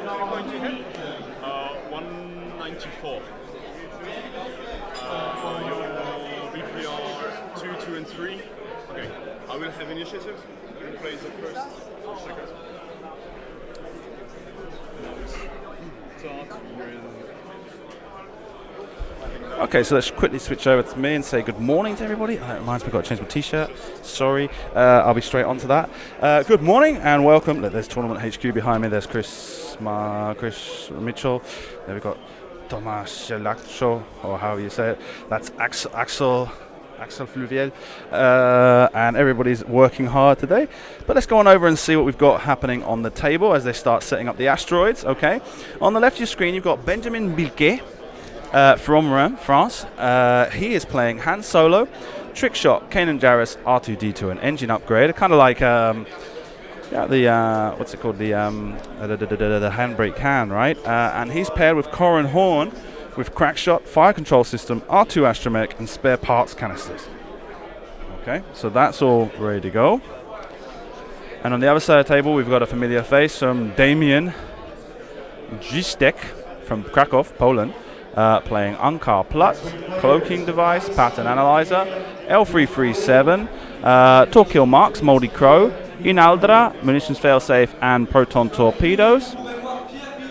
going to hit? 194. Your VPR 2, 2, and 3. Okay. I will have initiative. You play the first or second. Start with. Okay, so let's quickly switch over to me and say good morning to everybody. That reminds me, I've got to change my t-shirt. Sorry, I'll be straight on to that. Good morning and welcome. Look, there's Tournament HQ behind me. There's Chris Mitchell. There we've got Tomas Lacho, or however you say it. That's Axel Fluviel. And everybody's working hard today. But let's go on over and see what we've got happening on the table as they start setting up the asteroids. Okay, on the left of your screen, you've got Benjamin Bilquez. From Rennes, France. He is playing Han Solo, Trick Shot, Kanan Jarrus, R2D2, an engine upgrade. Kind of like what's it called? The handbrake Han, right? And he's paired with Corrin Horn with Crackshot, Fire Control System, R2 Astromech, and spare parts canisters. Okay, so that's all ready to go. And on the other side of the table, we've got a familiar face from Damian Drzystek from Krakow, Poland. Playing Unkar Plut, Cloaking Device, Pattern Analyzer, L337, Torquil Marks, Moldy Crow, Inaldra, Munitions Failsafe, and Proton Torpedoes.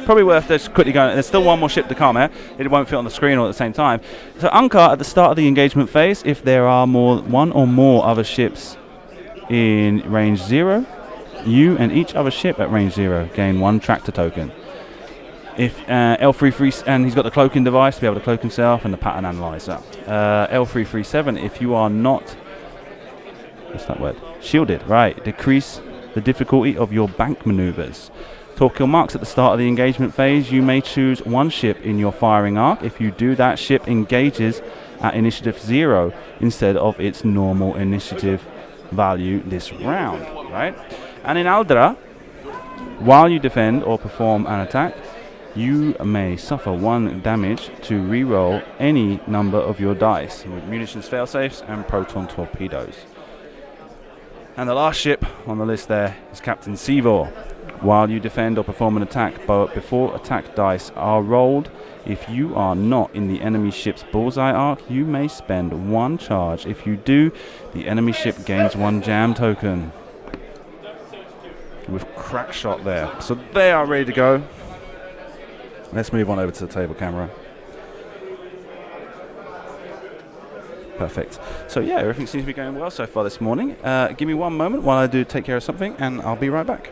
Probably worth just quickly going. There's still one more ship to come, eh? It won't fit on the screen all at the same time. So Unkar, at the start of the engagement phase, if there are one or more other ships in range 0, you and each other ship at range 0 gain 1 tractor token. If L337, and he's got the cloaking device to be able to cloak himself and the pattern analyzer. L337, if you are not, what's that word? Shielded, right? Decrease the difficulty of your bank maneuvers. Torquil Marks, at the start of the engagement phase, you may choose one ship in your firing arc. If you do, that ship engages at initiative 0 instead of its normal initiative value this round, right? And in Aldra, while you defend or perform an attack, you may suffer 1 damage to re-roll any number of your dice with munitions failsafes and proton torpedoes. And the last ship on the list there is Captain Sivor. While you defend or perform an attack, but before attack dice are rolled, if you are not in the enemy ship's bullseye arc, you may spend 1 charge. If you do, the enemy ship gains 1 jam token. With Crackshot there. So they are ready to go. Let's move on over to the table camera. Perfect. So yeah, everything seems to be going well so far this morning. Give me one moment while I do take care of something, and I'll be right back.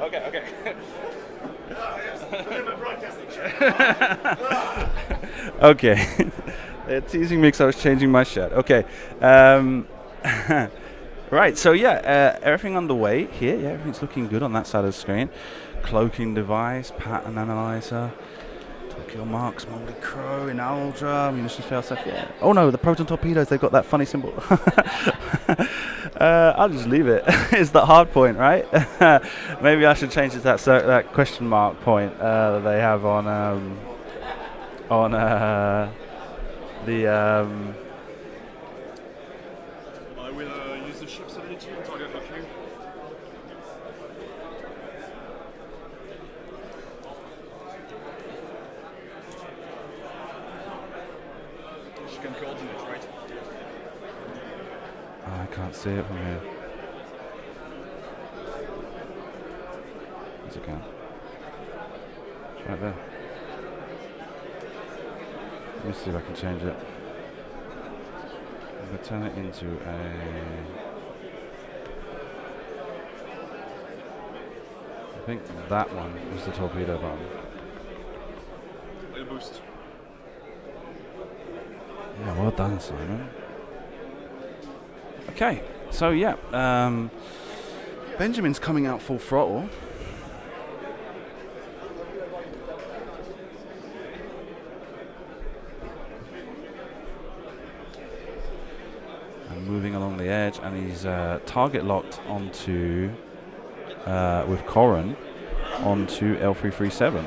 Okay. Okay. They're teasing me because I was changing my shirt. Okay. Right, so yeah, everything underway here. Yeah, everything's looking good on that side of the screen. Cloaking device, pattern analyzer, Torquil Marks, Moldy Crow, in Aldra, munitions failsafe. Yeah. Oh no, the proton torpedoes, they've got that funny symbol. I'll just leave it. It's the hard point, right? Maybe I should change it to that question mark point that they have on the. I will use the ship's ability and target a few. can coordinate, right? Oh, I can't see it from here. Yes, I can. It's right there. Let me see if I can change it. I'm going to turn it into a... I think that one was the torpedo button. Little boost. Yeah, well done, Simon. Okay, so yeah, Benjamin's coming out full throttle. And moving along the edge, and he's target locked onto, with Corin, onto L337.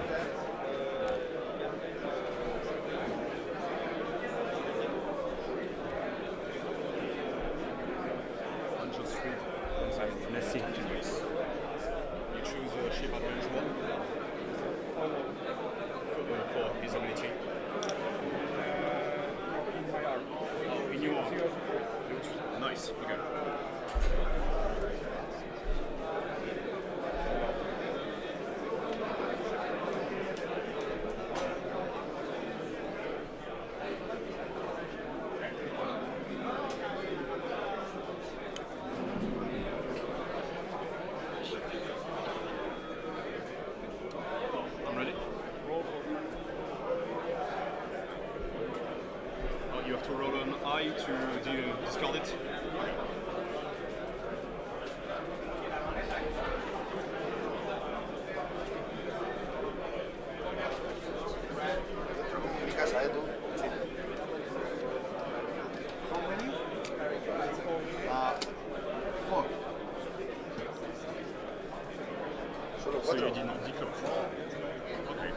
You choose shape advantage 1 for his ability. Oh, in your arm. Nice, okay. I'm ready. Oh, you have to roll an I to discard it. So you did not declare. Okay.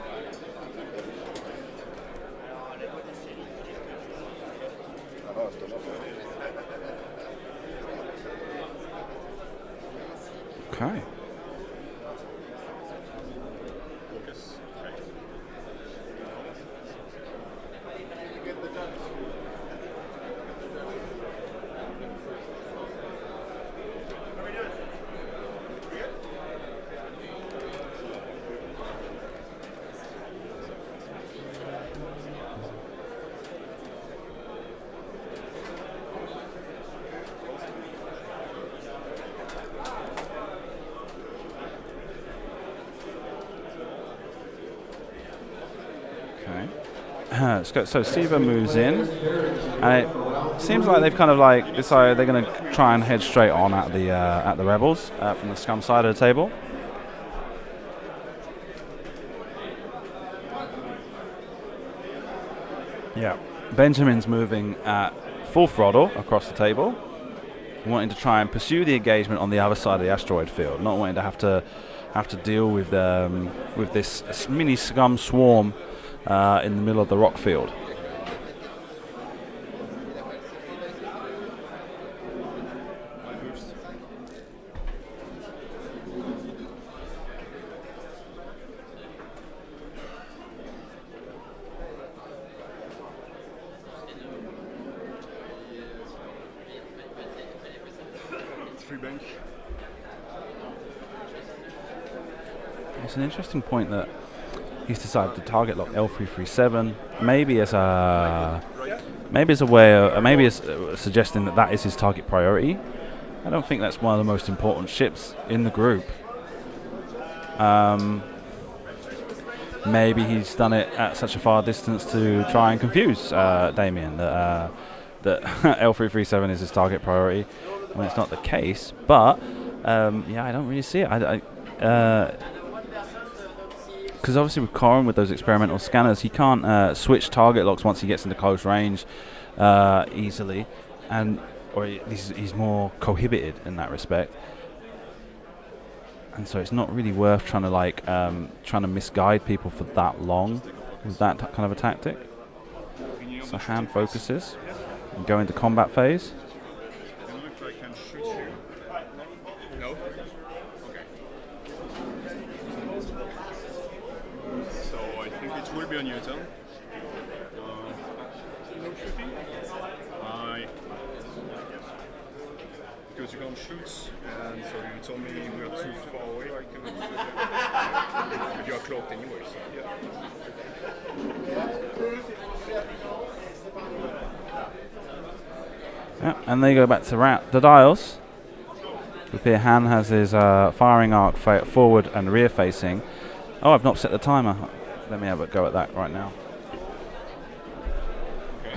Okay. Focus. Okay. So Siva moves in, and it seems like they've kind of like decided they're going to try and head straight on at the rebels from the scum side of the table. Yeah, Benjamin's moving at full throttle across the table, wanting to try and pursue the engagement on the other side of the asteroid field, not wanting to have to deal with this mini scum swarm in the middle of the rock field. Bank. It's an interesting point that he's decided to target lock L337, maybe as a way of, maybe as suggesting that is his target priority. I don't think that's one of the most important ships in the group. Maybe he's done it at such a far distance to try and confuse Damian that L337 is his target priority, when it's not the case. But yeah, I don't really see it. Because obviously with Corin, with those experimental scanners, he can't switch target locks once he gets into close range easily, or he's more cohibited in that respect. And so it's not really worth trying to misguide people for that long with that kind of a tactic. So hand focuses and go into combat phase. I don't know if I can shoot you. No? Okay. So I think it will be on your turn. No shooting? shoots, and so you told me we are too far away. I can, but you are cloaked anyway, so yeah. Yeah, and they go back to the dials. With here, Han has his firing arc forward and rear facing. Oh, I've not set the timer. Let me have a go at that right now. Okay.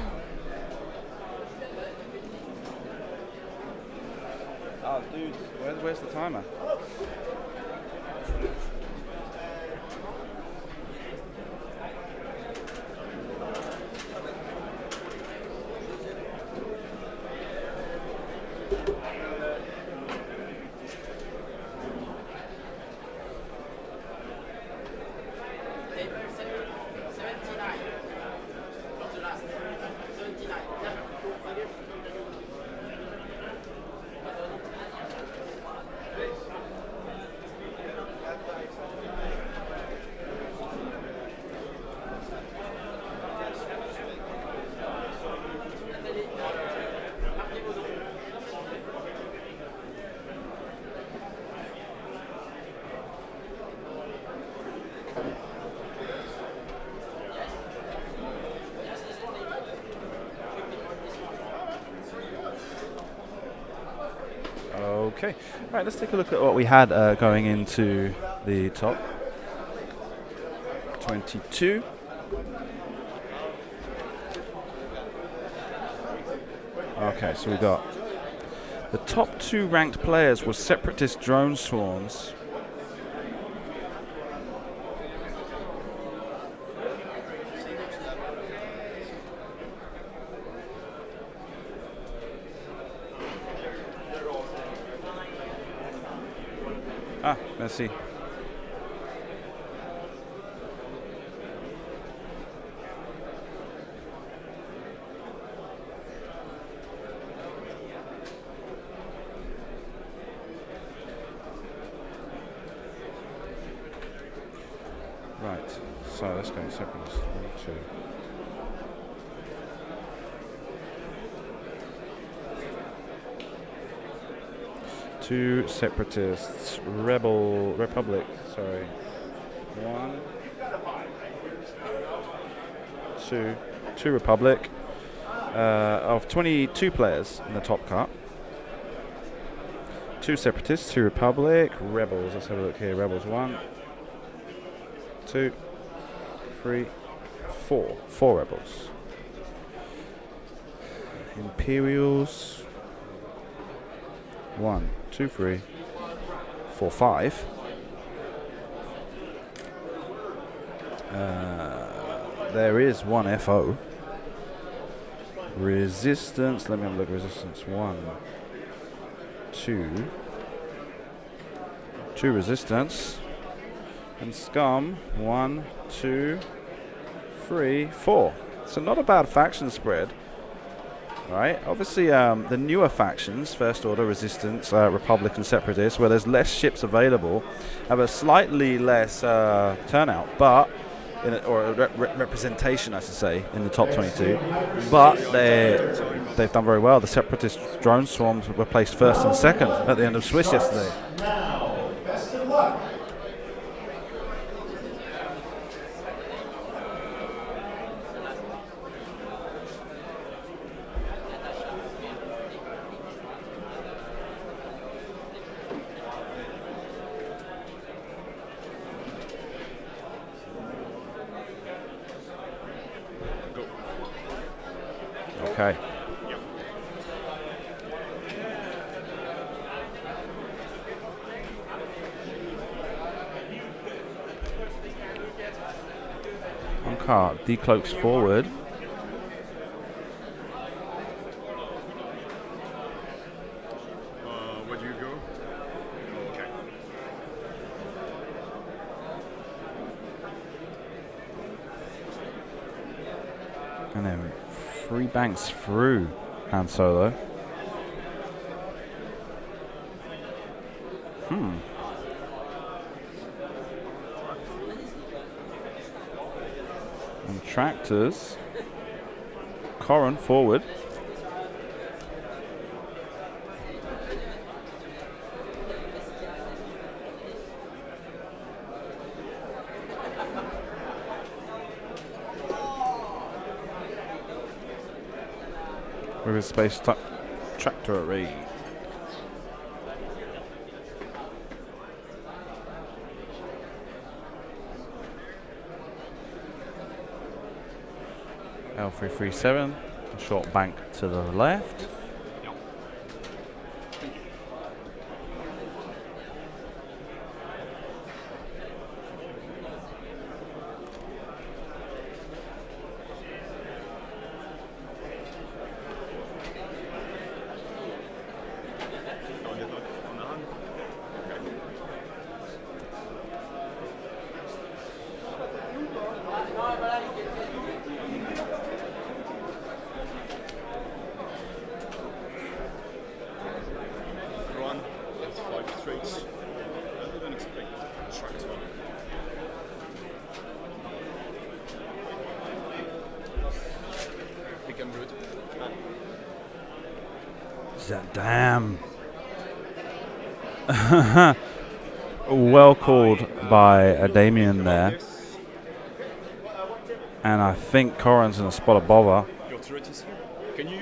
Oh, dude, where's the timer? Okay, right, let's take a look at what we had going into the top 22. Okay, so we got the top 2 ranked players were Separatist drone swarms. Ah, let's see. Right, so let's go separatist. 1, 2. Two separatists, Republic, sorry. 1, 2, 2 Republic, of 22 players in the top cut. 2 separatists, 2 Republic, Rebels, let's have a look here, Rebels 1, 2, 3, 4, 4 Rebels. Imperials, 1, 2, 3, 4, 5. There is 1 FO. Resistance, let me have a look. Resistance 1, 2. 2 resistance. And scum 1, 2, 3, 4. So not a bad faction spread. Right, obviously the newer factions, First Order, Resistance, Republic and Separatists, where there's less ships available, have a slightly less turnout, but or representation, I should say, in the top 22. But they've done very well. The Separatist drone swarms were placed first and second at the end of Swiss yesterday. Now, best of luck. Okay. One card decloaks forward. Where do you go? Okay. And then 3 banks through Han Solo. And tractors. Corran forward. with his space tractor. L337, a short bank to the left. Run, that's 5 straights. I didn't expect track as well. Pick and good. Damn. Well called by Damian there. And I think Corin's in a spot of bother. Your turret is here. Can you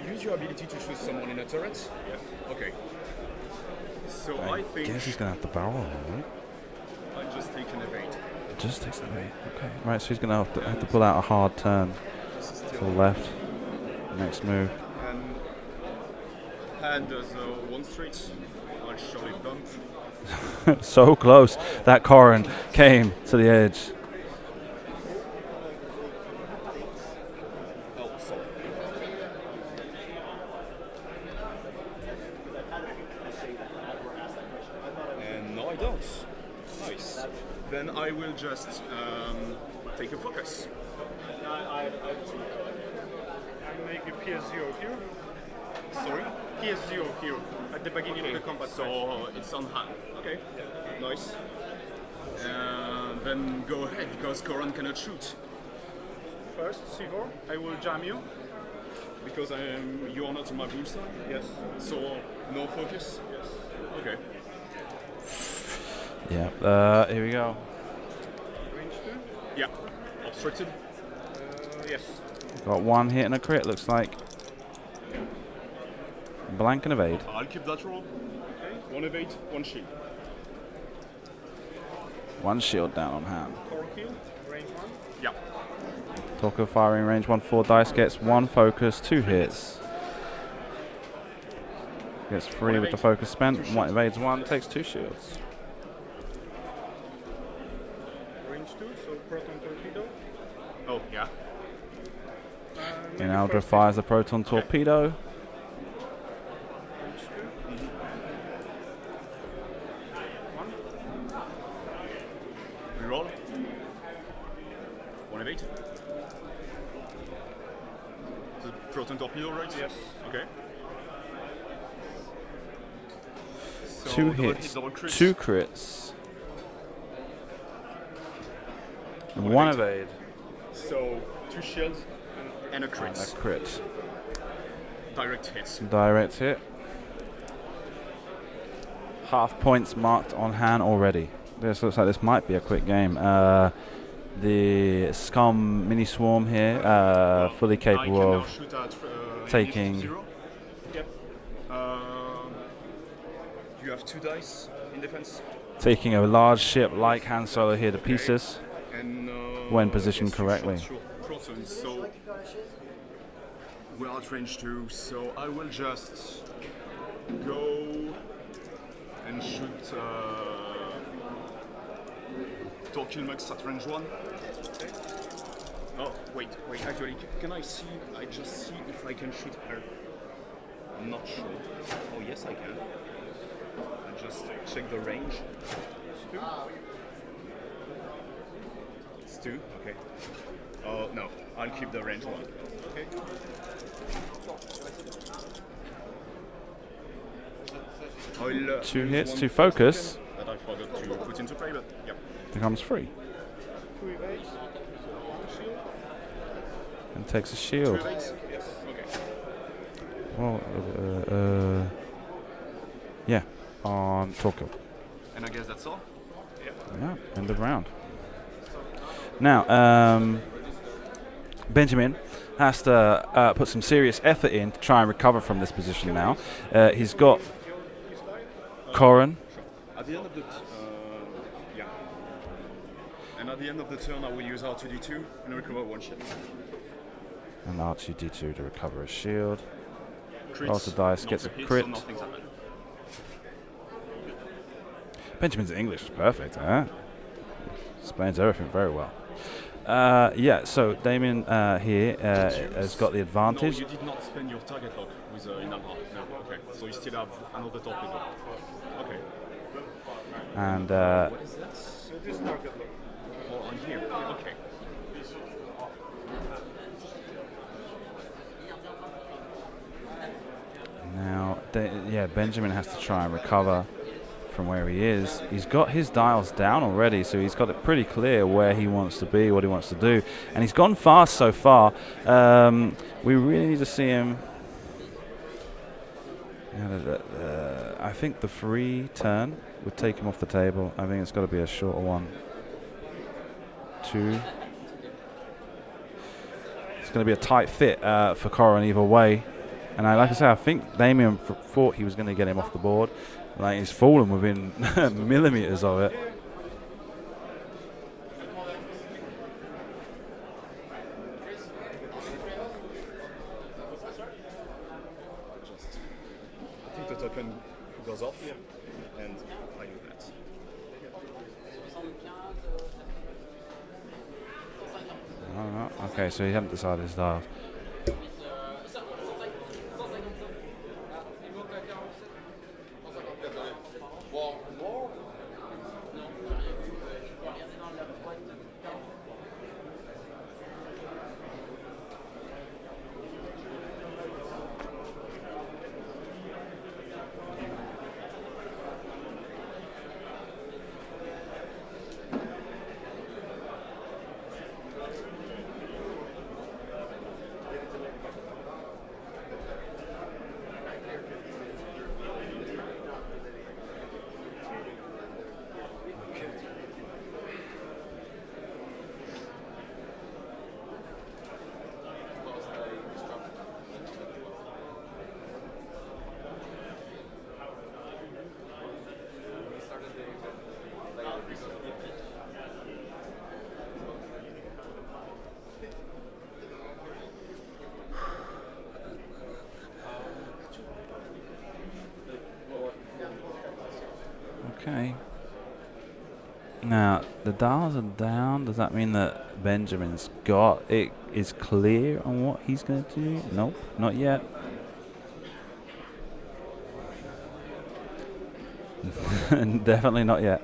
use your ability to choose someone in a turret? Yeah. Okay. So I think Guess he's going to have to barrel roll, right? I just take an evade. It just takes an evade. Okay. Right, so he's going to have to pull out a hard turn This is to the still left. Next move. and does 1 straight. I'll surely bump. So close that Corin came to the edge. Oh, sorry. And no, I don't. Nice. Then I will just take a focus. I make a PS0 here. Sorry? PS0 here at the beginning of the combat. So it's on hand. Okay. Nice. Then go ahead because Coran cannot shoot. First, C4, I will jam you. Because you are not in my bullseye? Yes. So no focus? Yes. Okay. Yeah. Here we go. Range 2. Yeah. Obstructed? Yes. Got one hit and a crit. Looks like. Blank and evade. I'll keep that roll. Okay. 1 evade, 1 shield. One shield down on hand. Core kill, range 1. Yeah. Talker firing range 1/4 dice gets 1 focus, 2 hits. Gets 3 with the focus spent. 1 evades 1, takes 2 shields. Range 2, so proton torpedo. Oh, yeah. And Aldra fires the proton torpedo. Range 2. 1. Reroll. 1 evade. The proton torpedo, right? Yes. Okay. So 2 double hits, hit, double crit. 2 crits. 1 evade. So 2 shields and a crit. And a crit. Direct hits. Direct hit. Half points marked on hand already. This looks like this might be a quick game. The Scum mini swarm here, fully I can capable now of shoot at taking- 0. Yep. You have 2 dice in defense. taking a large ship like Han Solo here to pieces. And When positioned yes, you correctly. shot your protons, so we're at range 2, so I will just go and shoot Torquil Max at range 1. Oh, wait, actually, can I see? I just see if I can shoot her. I'm not sure. Oh, yes, I can. I just check the range. It's 2, okay. Oh, no, I'll keep the range 1. Okay. I'll, 2 use hits, 1 2 for focus. second that I forgot to put into play, but yep. Becomes free. 2 evades, 1 shield. And takes a 2 shield. evades? Yes. Okay. Well, yeah, on Torquil. And I guess that's all? Yeah, end of round. Now, Benjamin has to put some serious effort in to try and recover from this position now. He's got Corin. At the end of the yeah. And at the end of the turn, I will use R2D2 and recover one shield. And R2D2 to recover a shield. Crits, Rolls the dice, not gets a hit, crit. so nothing's happened. Benjamin's English is perfect, huh? Explains everything very well. Yeah, so Damian here has got the advantage. No, you did not spend your target lock with Inalra. No, okay. So you still have another torpedo. Okay. And What is that? So this is target lock. Oh, on here. Okay. now, yeah, Benjamin has to try and recover from where he is. He's got his dials down already, so he's got it pretty clear where he wants to be, what he wants to do. And he's gone fast so far. We really need to see him. I think the free turn would take him off the table. I think it's got to be a shorter one. 2. It's going to be a tight fit for Corin either way. And like I say, I think Damian thought he was going to get him off the board. Like, he's fallen within millimeters of it. I think the token goes off, and I do that. Oh, no. Okay, so he hadn't decided his dial. Okay. Now, the dials are down. Does that mean that Benjamin's got it is clear on what he's going to do? Nope, not yet. Definitely not yet.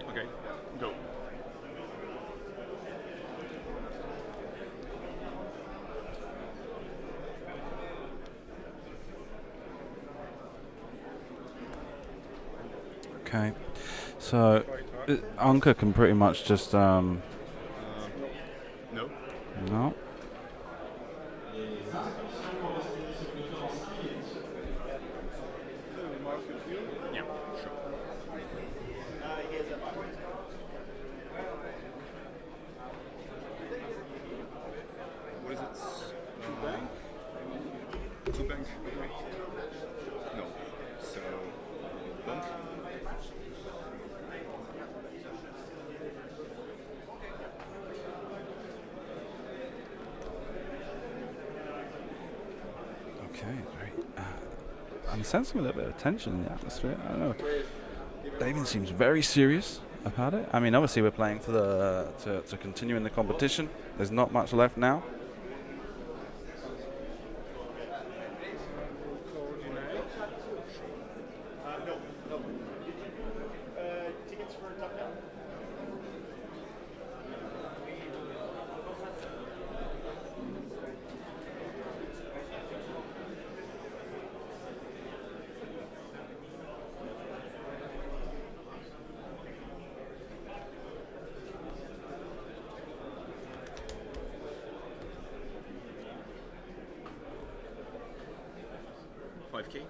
Okay, go. Okay. So, Anka can pretty much just No. no. Yeah, sure. What is it? Two bank? Okay. No. So, bump. Okay, very. I'm sensing a little bit of tension in the atmosphere. I don't know. Damian seems very serious about it. I mean, obviously we're playing for to continue in the competition. There's not much left now. Coordinate. No. Tickets for Damian? 5K.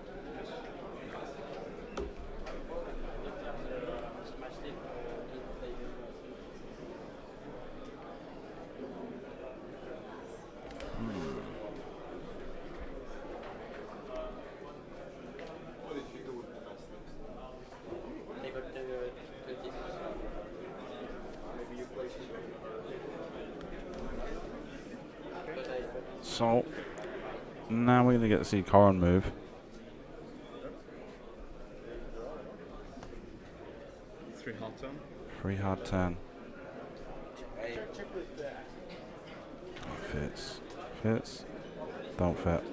So now we're going to get to see Corin move. 3 hard turn. 3 hard turn. Fits. Fits. Don't fit.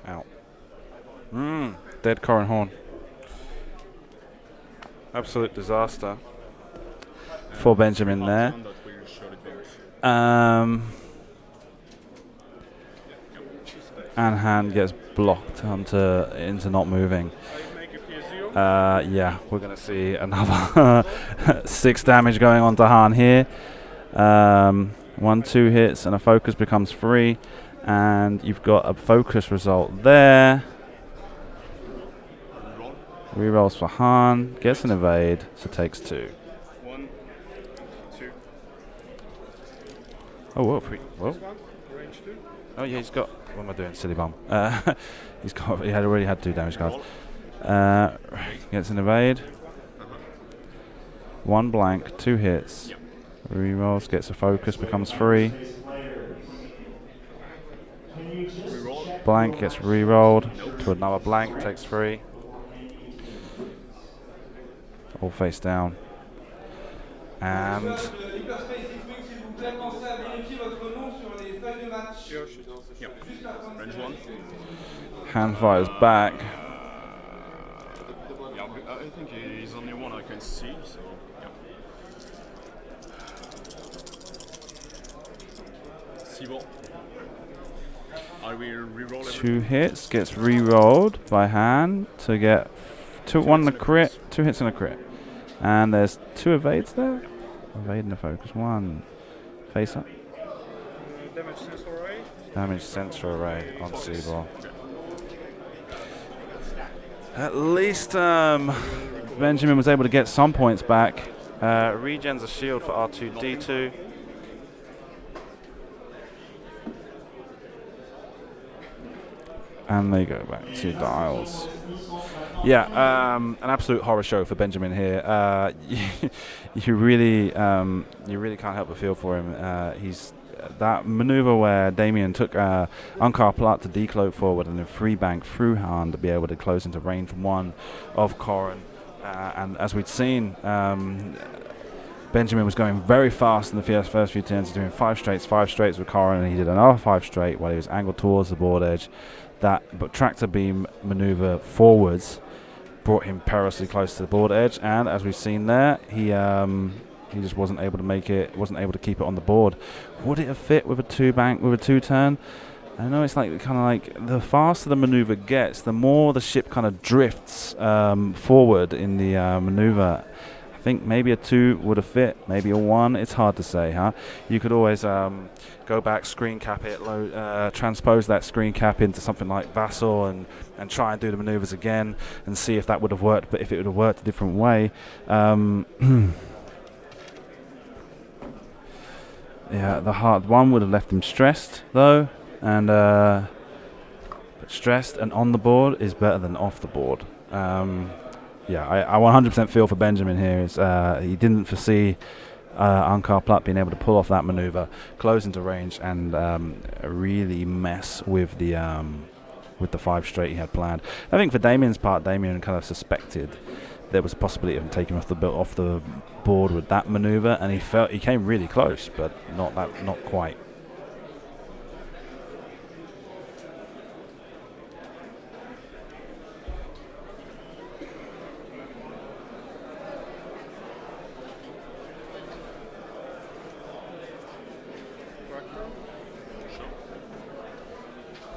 Out. Dead Corin Horn. Absolute disaster for Benjamin there. And hand gets blocked into not moving. Yeah, we're going to see another 6 damage going on to Han here. 1-2 hits and a focus becomes 3. And you've got a focus result there. Rerolls for Han, gets an evade, so takes 2. 1, 2. Oh, whoa. Range 2. Oh, yeah, he's got. What am I doing? Silly bum. He had already had 2 damage cards. Gets an evade. 1 blank, 2 hits. Yep. Rerolls, gets a focus, becomes 3. Reroll. Blank gets re-rolled to another blank, takes 3. All face down. And Yep. Range 1. hand fires back. Yeah, I think he's only one I can see, so yeah. C-ball. I will reroll everything. 2 hits, gets re-rolled by hand to get 1 and a crit, 2 hits and a crit. And there's 2 evades there. Evade and a focus. 1 face up. Damage sensor array. Damage sensor array on C-ball. At least Benjamin was able to get some points back. Regens a shield for R2D2. And they go back to dials. Yeah, an absolute horror show for Benjamin here. You really can't help but feel for him. He's that maneuver where Damian took Unkar Plat to decloak forward and then free bank through hand to be able to close into range 1 of Corin. And as we'd seen, Benjamin was going very fast in the first few turns, doing 5 straights with Corin, and he did another 5 straight while he was angled towards the board edge. But tractor beam maneuver forwards brought him perilously close to the board edge, and as we've seen there, he just wasn't able to make it, wasn't able to keep it on the board. Would it have fit with a 2 turn? I know it's like kind of like the faster the maneuver gets, the more the ship kind of drifts forward in the maneuver. I think maybe a 2 would have fit, maybe a 1. It's hard to say, huh? You could always go back, screen cap it, transpose that screen cap into something like Vassal and try and do the maneuvers again and see if that would have worked, but if it would have worked a different way. Yeah, the hard 1 would have left him stressed, though, and but stressed and on the board is better than off the board. Yeah, I 100% feel for Benjamin here. He didn't foresee Ankar Plat being able to pull off that maneuver, close into range, and really mess with the 5 straight he had planned. I think for Damian's part, Damian kind of suspected there was a possibility of him taking off the board with that maneuver, and he came really close, but not quite.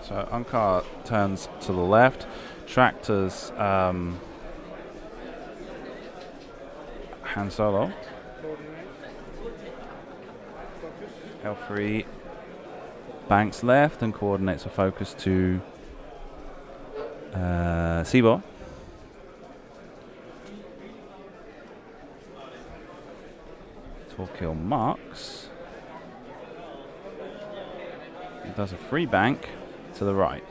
So Ankar turns to the left, tractors Han Solo, Coordinate. Focus. L3 banks left and coordinates a focus to Sibor. Torquil marks. He does a free bank to the right.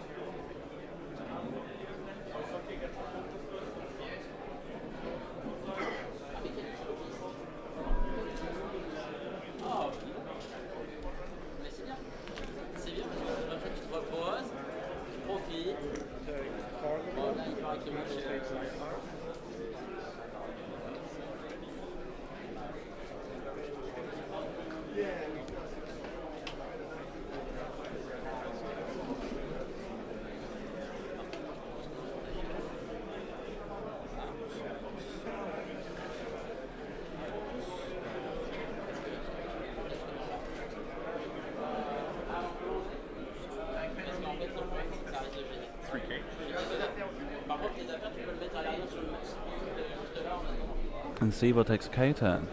And Sibor takes a K turn.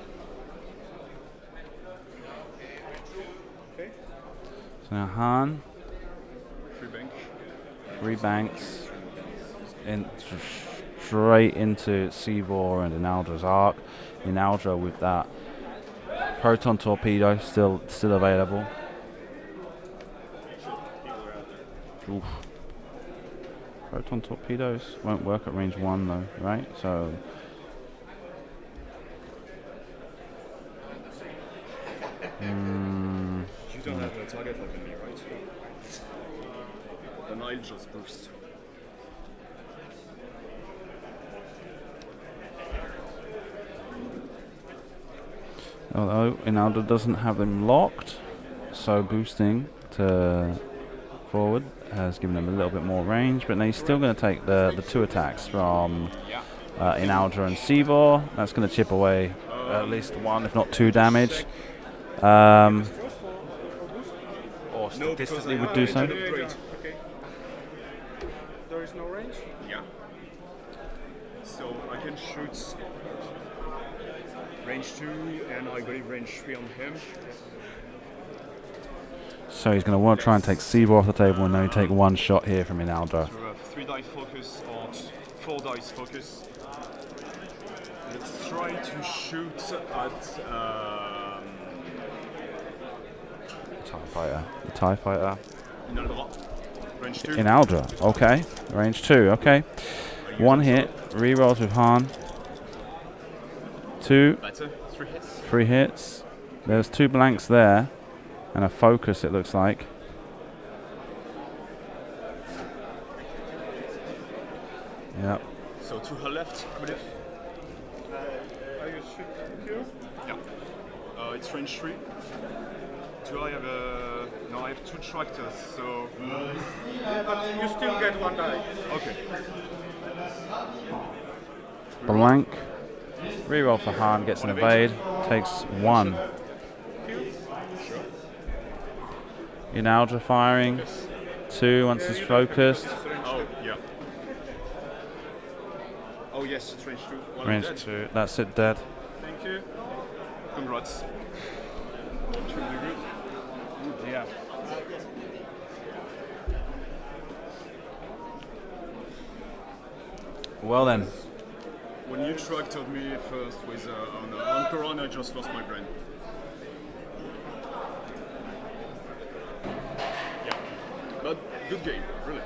Okay. So now Han, Free bank. 3 banks, straight into Sibor and Inaldra's arc. Inaldra with that proton torpedo still available. Oof. Proton torpedoes won't work at range 1 though, right? So You don't have a target like me, right? Then I'll just boost. although Inalda doesn't have them locked, so boosting to forward has given him a little bit more range, but now he's still going to take the 2 attacks from Inaldra and Sibor. That's going to chip away at least 1, if not 2 damage. Or statistically would do so. Okay. There is no range? Yeah. So I can shoot range 2 and I believe range 3 on him. So he's going to want to try and take Sibor off the table and then take 1 shot here from Inaldra. So we have 3 dice focus or 4 dice focus. Let's try to shoot at The TIE Fighter. Inaldra. Range 2. Inaldra, okay. Range 2, okay. 1 hit, rerolls with Han. 2, Better. 3 hits. 3 hits. There's 2 blanks there. And a focus, it looks like. Yep. So to her left, I believe. Are you shoot here? Yeah. It's range 3. Do I have a... No, I have 2 tractors, so... But you still get 1 die. Okay. Blank. Reroll for Han, gets an evade. Takes 1. Inaldra firing. 2 once it's focused. Oh, yeah. Oh, yes, it's range 2. One Range dead. 2. That's it, dead. Thank you. Congrats. Should be good. Yeah. Well then. When you tracted me first with on Corona, I just lost my brain. Yeah. But good game, really.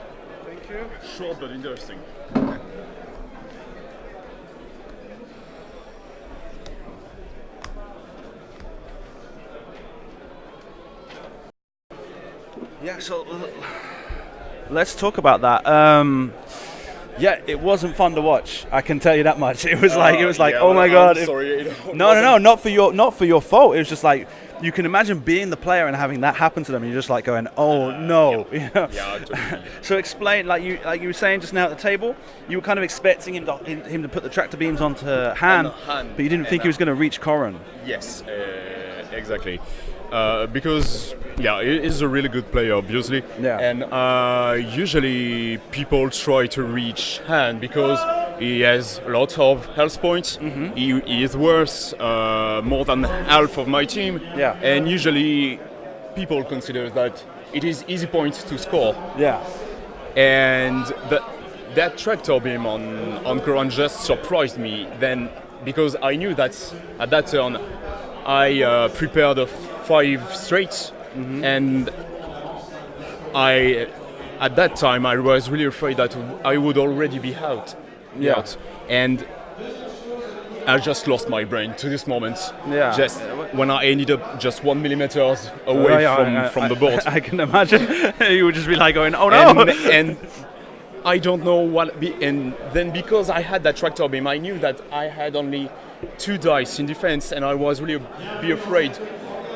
Thank you. Short but interesting. so let's talk about that. Yeah, it wasn't fun to watch. I can tell you that much. It was like, yeah, oh well, my god. I'm sorry. No, not for your fault. It was just like you can imagine being the player and having that happen to them. And you're just like going, oh no. You know? Yeah, totally. So explain, like you were saying just now at the table, you were kind of expecting him to put the tractor beams onto Han, but you didn't think he was going to reach Corran. Yes, exactly. Because he is a really good player, obviously. Yeah. And usually people try to reach Han because he has a lot of health points. Mm-hmm. He is worth more than half of my team. Yeah. And usually people consider that it is easy points to score. Yeah. And that tractor beam on Corran just surprised me then, because I knew that at that turn I prepared a 5 straight, and at that time I was really afraid that I would already be out. And I just lost my brain to this moment. Yeah. Just when I ended up just 1 millimeter away from the board. I can imagine. You would just be like going, oh no. And I don't know what. And then because I had that tractor beam, I knew that I had only 2 dice in defense, and I was really afraid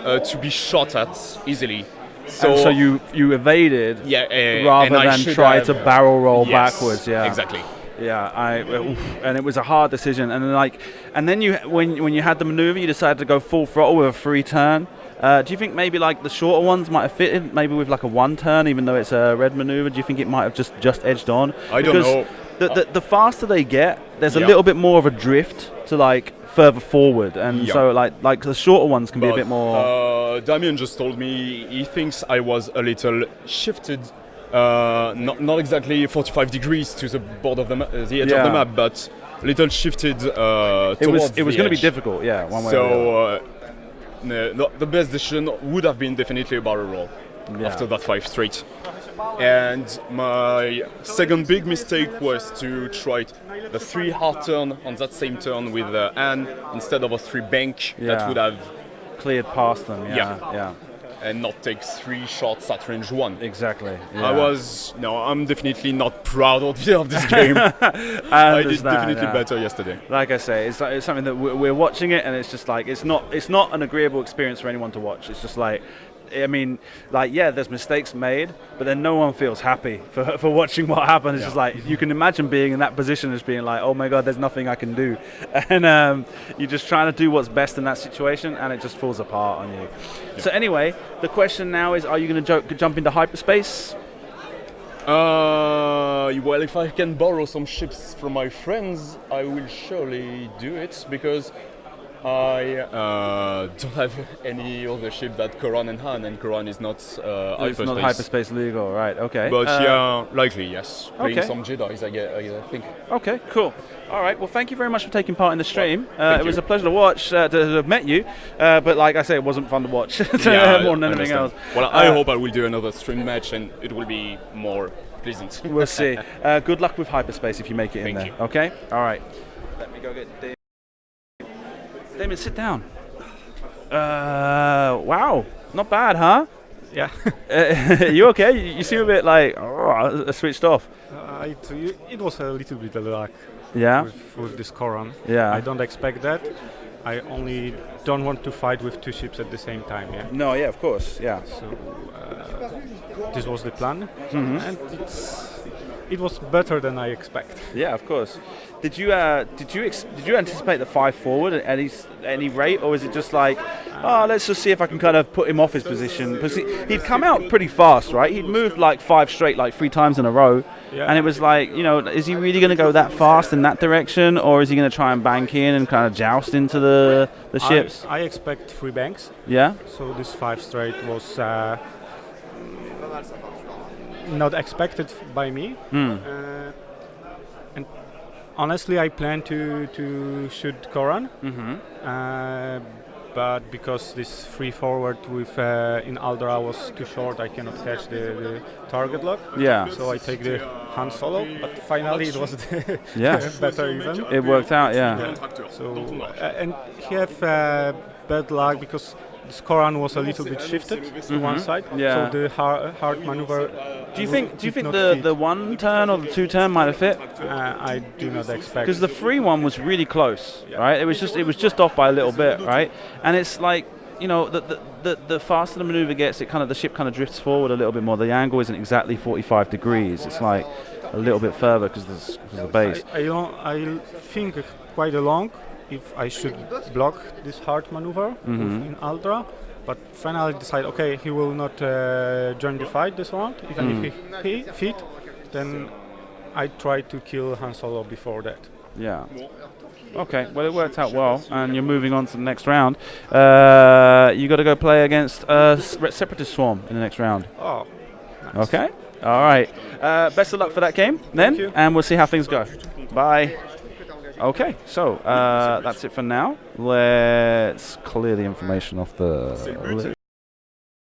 to be shot at easily. So you evaded, rather than try to barrel roll backwards. Yeah, exactly. Yeah, and it was a hard decision. And then when you had the maneuver, you decided to go full throttle with a 3 turn. Do you think maybe like the shorter ones might have fitted, maybe with like a 1 turn, even though it's a red maneuver? Do you think it might have just edged on? I don't know. The faster they get, there's a little bit more of a drift to like further forward, and so like the shorter ones can be a bit more. Damian just told me he thinks I was a little shifted, not exactly 45 degrees to the board of the edge of the map, but a little shifted towards it was going to be difficult, one way or the other. The best decision would have been definitely a barrel roll after that 5 straight. And my second big mistake was to try the 3 hard turn on that same turn with Anne instead of a 3 bank that would have cleared past them. And not take 3 shots at range 1. Exactly. I'm definitely not proud of this game. I did definitely better yesterday. Like I say, it's something that we're watching it, and it's just like it's not an agreeable experience for anyone to watch. It's just like, I mean, like, there's mistakes made, but then no one feels happy for watching what happened. It's just like, you can imagine being in that position as being like, oh my God, there's nothing I can do. And you're just trying to do what's best in that situation, and it just falls apart on you. Yeah. So anyway, the question now is, are you going to jump into hyperspace? Well, if I can borrow some ships from my friends, I will surely do it, because I don't have any other ship that Corran and Han, and Corran is not hyperspace. It's not hyperspace legal, right? Okay. But likely yes. Playing some Jedis, I think. Okay, cool. All right. Well, thank you very much for taking part in the stream. It was a pleasure to watch, to have met you. But like I say, it wasn't fun to watch more than anything else. Well, I hope I will do another stream match, and it will be more pleasant. We'll see. Good luck with hyperspace if you make it in there. Okay. All right. Let me go get Damian. Damian, sit down. Wow, not bad, huh? Yeah. You okay? You seem a bit like switched off. It was a little bit of luck. Yeah. With this Corran. Yeah. I don't expect that. I only don't want to fight with 2 ships at the same time. Yeah. No. Yeah. Of course. Yeah. So this was the plan, and it was better than I expect. Yeah, of course. Did you anticipate the 5 forward at any rate, or was it just like, let's just see if I can kind of put him off his position? Because he'd come out pretty fast, right? He'd moved like 5 straight, like 3 times in a row, and it was like, is he really going to go that fast in that direction, or is he going to try and bank in and kind of joust into the ships? I expect 3 banks. Yeah. So this 5 straight was not expected by me. And honestly, I plan to shoot Corran, but because this 3 forward with in Aldra was too short, I cannot catch the target lock. Yeah. So I take the hand solo, but finally it was better even. It worked out, yeah. So and he have bad luck because this Koran was a little bit shifted to one side, Yeah. so the hard maneuver. Do you think not the fit. 1 turn or the 2 turn might have fit? I do not expect. Because the 3-1 was really close, right? It was just off by a little bit, right? And it's like, you know, the faster the maneuver gets, the ship kind of drifts forward a little bit more. The angle isn't exactly 45 degrees. It's like a little bit further because of the base. I think quite long if I should block this hard maneuver in Ultra, but finally decide, okay, he will not join the fight this round, even if he fit, then I try to kill Han Solo before that. Yeah. Okay, well, it worked out well, and you're moving on to the next round. You got to go play against Separatist Swarm in the next round. Oh, nice. Okay. All right. Best of luck for that game, then, you. and we'll see how things go. Bye. Okay, so that's it for now. Let's clear the information off the list.